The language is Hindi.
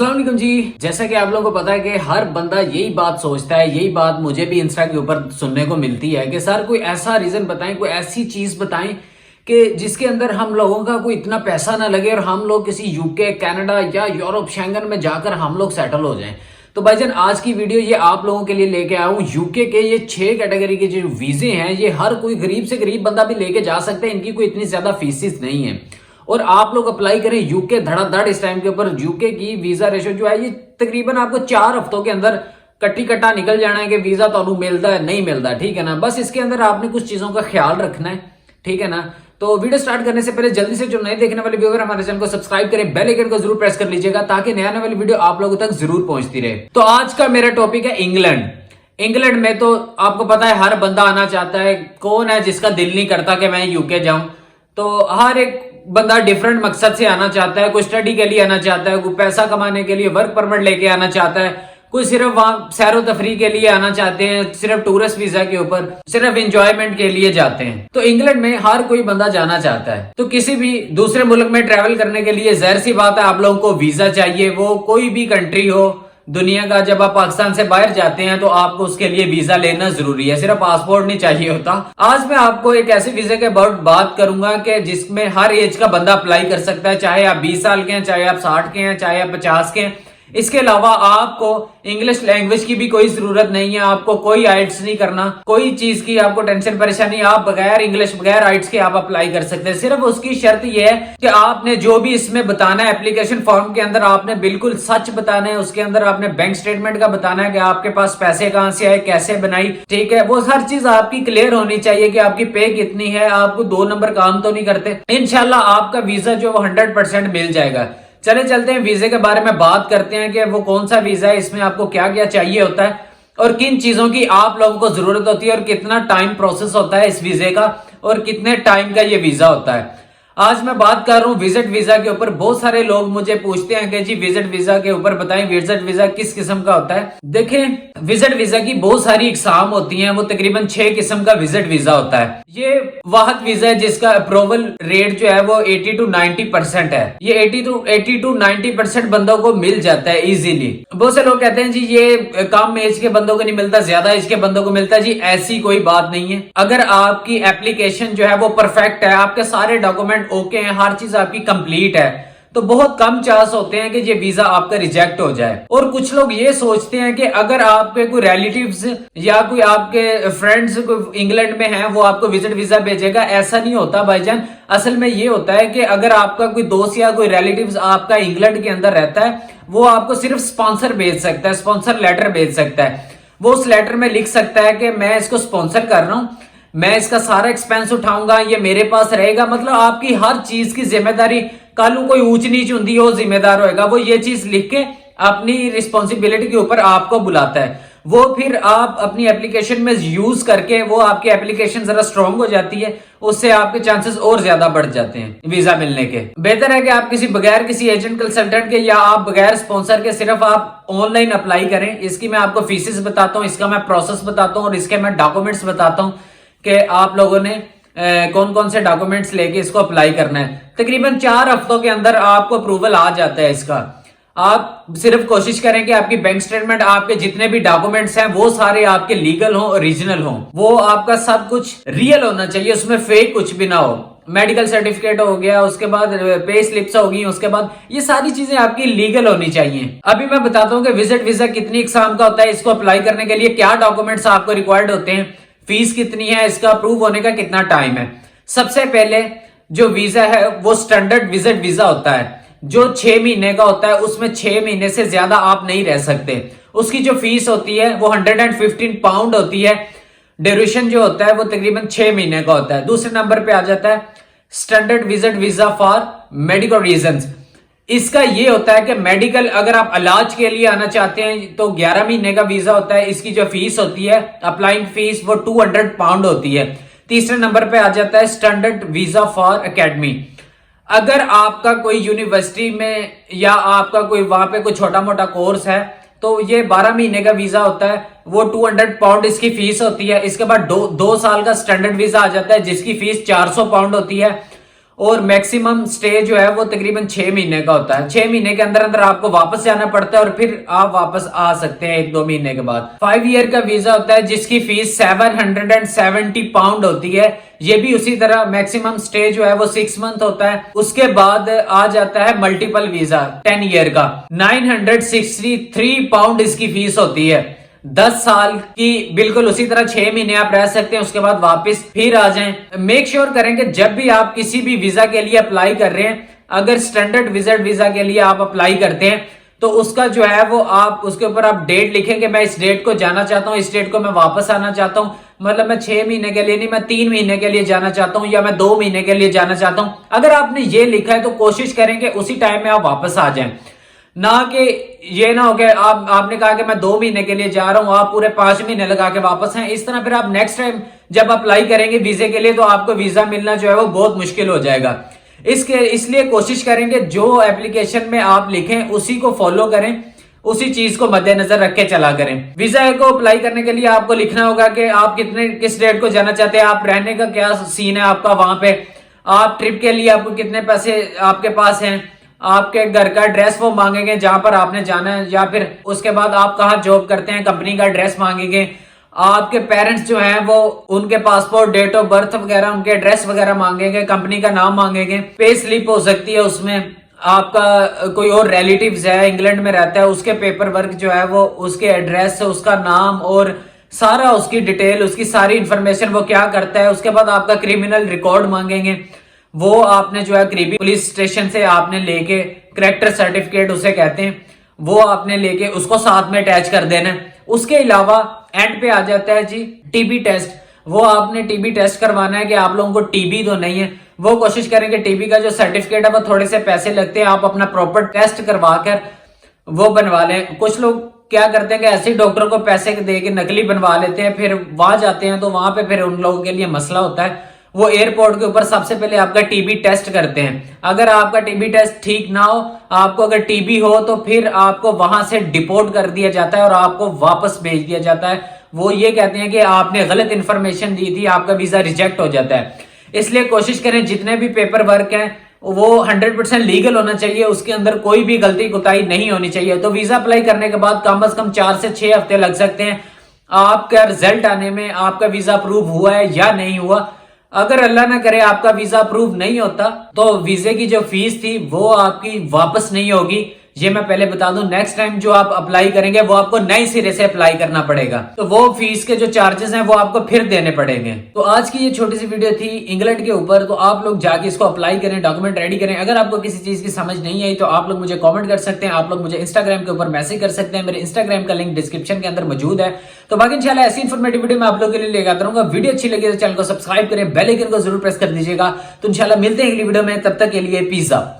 अस्सलाम वालेकुम जी। जैसा कि आप लोगों को पता है कि हर बंदा यही बात सोचता है, यही बात मुझे भी इंस्टा के ऊपर सुनने को मिलती है कि सर कोई ऐसा रीजन बताएं, कोई ऐसी चीज बताएं कि जिसके अंदर हम लोगों का कोई इतना पैसा ना लगे और हम लोग किसी यूके, कनाडा या यूरोप, शेंगन में जाकर हम लोग सेटल हो जाएं। तो भाईजान आज की वीडियो ये आप लोगों के लिए लेके आया हूँ। यूके के ये 6 कैटेगरी के जो वीजे हैं ये हर कोई गरीब से गरीब बंदा भी लेके जा सकता है। इनकी कोई इतनी ज्यादा फीसिस नहीं है और आप लोग अप्लाई करें यूके धड़ाधड़ इस टाइम के ऊपर। यूके की वीजा रेशो जो है ये तकरीबन आपको 4 हफ्तों के अंदर कट्टी कट्टा निकल जाना है कि वीजा तो मिलता है नहीं मिलता, ठीक है ना। बस इसके अंदर आपने कुछ चीजों का ख्याल रखना है, ठीक है ना। तो वीडियो स्टार्ट करने से पहले जल्दी से जो नए देखने वाले व्यूअर हमारे चैनल को सब्सक्राइब करें, बेल आइकन को जरूर प्रेस कर लीजिएगा ताकि नया वाली वीडियो आप लोगों तक जरूर पहुंचती रहे। तो आज का मेरा टॉपिक है इंग्लैंड। इंग्लैंड में तो आपको पता है हर बंदा आना चाहता है। कौन है जिसका दिल नहीं करता कि मैं यूके जाऊं। तो हर एक बंदा डिफरेंट मकसद से आना चाहता है। कोई स्टडी के लिए आना चाहता है, कोई पैसा कमाने के लिए वर्क परमिट लेके आना चाहता है, कोई सिर्फ वहां सैरो तफरी के लिए आना चाहते हैं, सिर्फ टूरिस्ट वीजा के ऊपर, सिर्फ एंजॉयमेंट के लिए जाते हैं। तो इंग्लैंड में हर कोई बंदा जाना चाहता है। तो किसी भी दूसरे मुल्क में ट्रेवल करने के लिए जाहिर सी बात है आप लोगों को वीजा चाहिए। वो कोई भी कंट्री हो दुनिया का, जब आप पाकिस्तान से बाहर जाते हैं तो आपको उसके लिए वीजा लेना जरूरी है, सिर्फ पासपोर्ट नहीं चाहिए होता। आज मैं आपको एक ऐसे वीजा के अबाउट बात करूंगा कि जिसमें हर एज का बंदा अप्लाई कर सकता है, चाहे आप 20 साल के हैं, चाहे आप 60 के हैं, चाहे आप 50 के हैं। इसके अलावा आपको इंग्लिश लैंग्वेज की भी कोई जरूरत नहीं है, आपको कोई आइट्स नहीं करना, कोई चीज की आपको टेंशन परेशानी, आप बगैर इंग्लिश बगैर आइट्स के आप अप्लाई कर सकते हैं। सिर्फ उसकी शर्त यह है कि आपने जो भी इसमें बताना है एप्लीकेशन फॉर्म के अंदर आपने बिल्कुल सच बताना है। उसके अंदर आपने बैंक स्टेटमेंट का बताना है कि आपके पास पैसे कहां से आए, कैसे बनाई, ठीक है। वो हर चीज आपकी क्लियर होनी चाहिए कि आपकी पे कितनी है, आपको 2 नंबर काम तो नहीं करते। इंशाल्लाह आपका वीजा जो 100% मिल जाएगा। चले चलते हैं वीजे के बारे में बात करते हैं कि वो कौन सा वीजा है, इसमें आपको क्या क्या चाहिए होता है और किन चीजों की आप लोगों को जरूरत होती है और कितना टाइम प्रोसेस होता है इस वीजे का और कितने टाइम का ये वीजा होता है। आज मैं बात कर रहा हूं विजिट वीजा के ऊपर। बहुत सारे लोग मुझे पूछते हैं कि जी विजिट वीजा के ऊपर बताएं, विजिट वीजा किस किस्म का होता है। देखें विजिट वीजा की बहुत सारी इकसाम होती हैं, वो तकरीबन 6 किस्म का विजिट वीजा होता है। ये वाहद वीजा है जिसका अप्रूवल रेट जो है वो 80 to 90% है। ये 80 to 90% बंदों को मिल जाता है इजीली। बहुत से लोग कहते हैं जी ये कम एज के बंदों को नहीं मिलता, ज्यादा एज के बंदों को मिलता है। जी ऐसी कोई बात नहीं है। अगर आपकी एप्लीकेशन जो है वो परफेक्ट है, आपके सारे डॉक्यूमेंट ओके हैं, हर चीज आपकी कंप्लीट है, तो बहुत कम चांस होते हैं कि ये वीजा आपका रिजेक्ट हो जाए। और कुछ लोग ये सोचते हैं कि अगर आपके कोई रिलेटिव्स या कोई आपके फ्रेंड्स इंग्लैंड में हैं वो आपको विजिट वीजा भेजेगा। ऐसा नहीं होता भाईजान। असल में ये होता है कि अगर आपका कोई दोस्त या कोई रिलेटिव्स आपका इंग्लैंड के अंदर रहता है वो आपको सिर्फ स्पॉन्सर भेज सकता है, स्पॉन्सर लेटर भेज सकता है। वो उस लेटर में लिख सकता है कि मैं इसको स्पॉन्सर कर रहा हूं, मैं इसका सारा एक्सपेंस उठाऊंगा, ये मेरे पास रहेगा। मतलब आपकी हर चीज की जिम्मेदारी, कालू कोई ऊंच नीच होती है वो जिम्मेदार होगा। वो ये चीज लिख के अपनी रिस्पॉन्सिबिलिटी के ऊपर आपको बुलाता है। वो फिर आप अपनी एप्लीकेशन में यूज करके वो आपकी एप्लीकेशन जरा स्ट्रांग हो जाती है, उससे आपके चांसेस और ज्यादा बढ़ जाते हैं वीजा मिलने के। बेहतर है कि आप बगैर किसी एजेंट कंसल्टेंट के या आप बगैर स्पॉन्सर के सिर्फ आप ऑनलाइन अप्लाई करें। इसकी मैं आपको फीसेस बताता हूँ, इसका मैं प्रोसेस बताता हूँ और इसके मैं डॉक्यूमेंट्स बताता हूँ कि आप लोगों ने कौन कौन से डॉक्यूमेंट्स लेके इसको अप्लाई करना है। तकरीबन 4 हफ्तों के अंदर आपको अप्रूवल आ जाता है इसका। आप सिर्फ कोशिश करें कि आपकी बैंक स्टेटमेंट, आपके जितने भी डॉक्यूमेंट्स हैं वो सारे आपके लीगल हों, ओरिजिनल हों। वो आपका सब कुछ रियल होना चाहिए, उसमें फेक कुछ भी ना हो। मेडिकल सर्टिफिकेट हो गया, उसके बाद पे स्लिप्स होगी, उसके बाद ये सारी चीजें आपकी लीगल होनी चाहिए। अभी मैं बताता हूँ कि विजिट वीजा कितनी इकसाम का होता है, इसको अप्लाई करने के लिए क्या डॉक्यूमेंट्स आपको रिक्वायर्ड होते हैं, फीस कितनी है, इसका अप्रूव होने का कितना टाइम है। सबसे पहले जो वीजा है वो स्टैंडर्ड विजिट वीजा होता है जो 6 महीने का होता है। उसमें 6 महीने से ज्यादा आप नहीं रह सकते। उसकी जो फीस होती है वो 115 पाउंड होती है। ड्यूरेशन जो होता है वो तकरीबन 6 महीने का होता है। दूसरे नंबर पे आ जाता है standard visit visa for medical reasons. इसका ये होता है कि मेडिकल अगर आप इलाज के लिए आना चाहते हैं तो 11 महीने का वीजा होता है। इसकी जो फीस होती है अप्लाइंग फीस वो 200 पाउंड होती है। तीसरे नंबर पे आ जाता है स्टैंडर्ड वीजा फॉर एकेडमी। अगर आपका कोई यूनिवर्सिटी में या आपका कोई वहां पे कोई छोटा मोटा कोर्स है तो ये 12 महीने का वीजा होता है, वो 200 पाउंड इसकी फीस होती है। इसके बाद 2 साल का स्टैंडर्ड वीजा आ जाता है जिसकी फीस 400 पाउंड होती है। और मैक्सिमम स्टे जो है वो तकरीबन 6 महीने का होता है। 6 महीने के अंदर अंदर आपको वापस जाना पड़ता है और फिर आप वापस आ सकते हैं 1-2 महीने के बाद। 5 ईयर का वीजा होता है जिसकी फीस 770 पाउंड होती है। ये भी उसी तरह मैक्सिमम स्टे जो है वो 6 मंथ होता है। उसके बाद आ जाता है मल्टीपल वीजा 10 ईयर का, 963 पाउंड इसकी फीस होती है। 10 साल की बिल्कुल उसी तरह 6 महीने आप रह सकते हैं, उसके बाद वापस फिर आ जाएं। मेक श्योर करें कि जब भी आप किसी भी वीजा के लिए अप्लाई कर रहे हैं, अगर स्टैंडर्ड विजिट वीजा के लिए आप अप्लाई करते हैं तो उसका जो है वो आप उसके ऊपर आप डेट लिखें कि मैं इस डेट को जाना चाहता हूं, इस डेट को मैं वापस आना चाहता हूं। मतलब मैं 6 महीने के लिए नहीं, मैं 3 महीने के लिए जाना चाहता हूं या मैं 2 महीने के लिए जाना चाहता हूं। अगर आपने ये लिखा है तो कोशिश करें कि उसी टाइम में आप वापस आ जाएं, ना कि ये ना हो कि आपने कहा कि मैं 2 महीने के लिए जा रहा हूं, आप पूरे 5 महीने लगा के वापस हैं। इस तरह फिर आप नेक्स्ट टाइम जब अप्लाई करेंगे वीजे के लिए तो आपको वीजा मिलना जो है वो बहुत मुश्किल हो जाएगा। इसलिए कोशिश करेंगे जो एप्लीकेशन में आप लिखें उसी को फॉलो करें, उसी चीज को मद्देनजर रख के चला करें। वीजा को अप्लाई करने के लिए आपको लिखना होगा कि आप किस डेट को जाना चाहते हैं, आप रहने का क्या सीन है आपका वहां पे, आप ट्रिप के लिए आपको कितने पैसे आपके पास हैं, आपके घर का एड्रेस वो मांगेंगे जहां पर आपने जाना है, या फिर उसके बाद आप कहाँ जॉब करते हैं कंपनी का एड्रेस मांगेंगे। आपके पेरेंट्स जो हैं वो उनके पासपोर्ट, डेट ऑफ बर्थ वगैरह, उनके एड्रेस वगैरह मांगेंगे, कंपनी का नाम मांगेंगे, पे स्लिप हो सकती है उसमें। आपका कोई और रिलेटिव्स है इंग्लैंड में रहता है, उसके पेपर वर्क जो है वो उसके एड्रेस, उसका नाम और सारा उसकी डिटेल, उसकी सारी इंफॉर्मेशन, वो क्या करता है। उसके बाद आपका क्रिमिनल रिकॉर्ड मांगेंगे, वो आपने जो है करीबी पुलिस स्टेशन से आपने लेके, करेक्टर सर्टिफिकेट उसे कहते हैं, वो आपने लेके उसको साथ में अटैच कर देना है। उसके अलावा एंड पे आ जाता है जी टीबी टेस्ट। वो आपने टीबी टेस्ट करवाना है कि आप लोगों को टीबी तो नहीं है। वो कोशिश करें कि टीबी का जो सर्टिफिकेट है वो थोड़े से पैसे लगते हैं, आप अपना प्रॉपर टेस्ट करवा कर वो बनवा लें। कुछ लोग क्या करते हैं कि ऐसे डॉक्टर को पैसे दे के नकली बनवा लेते हैं, फिर वहां जाते हैं तो वहां पे फिर उन लोगों के लिए मसला होता है। वो एयरपोर्ट के ऊपर सबसे पहले आपका टीबी टेस्ट करते हैं। अगर आपका टीबी टेस्ट ठीक ना हो, आपको अगर टीबी हो तो फिर आपको वहां से डिपोर्ट कर दिया जाता है और आपको वापस भेज दिया जाता है। वो ये कहते हैं कि आपने गलत इंफॉर्मेशन दी थी, आपका वीजा रिजेक्ट हो जाता है। इसलिए कोशिश करें जितने भी पेपर वर्क हैं वो 100% लीगल होना चाहिए, उसके अंदर कोई भी गलती कुताही नहीं होनी चाहिए। तो वीजा अप्लाई करने के बाद कम से कम 4 से 6 हफ्ते लग सकते हैं आपका रिजल्ट आने में, आपका वीजा अप्रूव हुआ है या नहीं हुआ। अगर अल्लाह ना करे आपका वीजा अप्रूव नहीं होता तो वीजे की जो फीस थी वो आपकी वापस नहीं होगी। ये मैं पहले बता दूं, नेक्स्ट टाइम जो आप अप्लाई करेंगे वो आपको नए सिरे से अप्लाई करना पड़ेगा, तो वो फीस के जो चार्जेस हैं वो आपको फिर देने पड़ेंगे। तो आज की ये छोटी सी वीडियो थी इंग्लैंड के ऊपर, तो आप लोग जाके इसको अप्लाई करें, डॉक्यूमेंट रेडी करें। अगर आपको किसी चीज की समझ नहीं आई तो आप लोग मुझे कॉमेंट कर सकते हैं, आप लोग मुझे इंस्टाग्राम के ऊपर मैसेज कर सकते हैं, मेरे इंस्टाग्राम का लिंक डिस्क्रिप्शन के अंदर मौजूद है। तो बाकी इंशाल्लाह ऐसी इन्फॉर्मेटिव वीडियो मैं आप लोगों के लिए लेकर आता रहूंगा। वीडियो अच्छी लगी तो चैनल को सब्सक्राइब करें, बेल आइकन को जरूर प्रेस कर दीजिएगा। तो इंशाल्लाह मिलते हैं अगली वीडियो में, तब तक के लिए पीस आउट।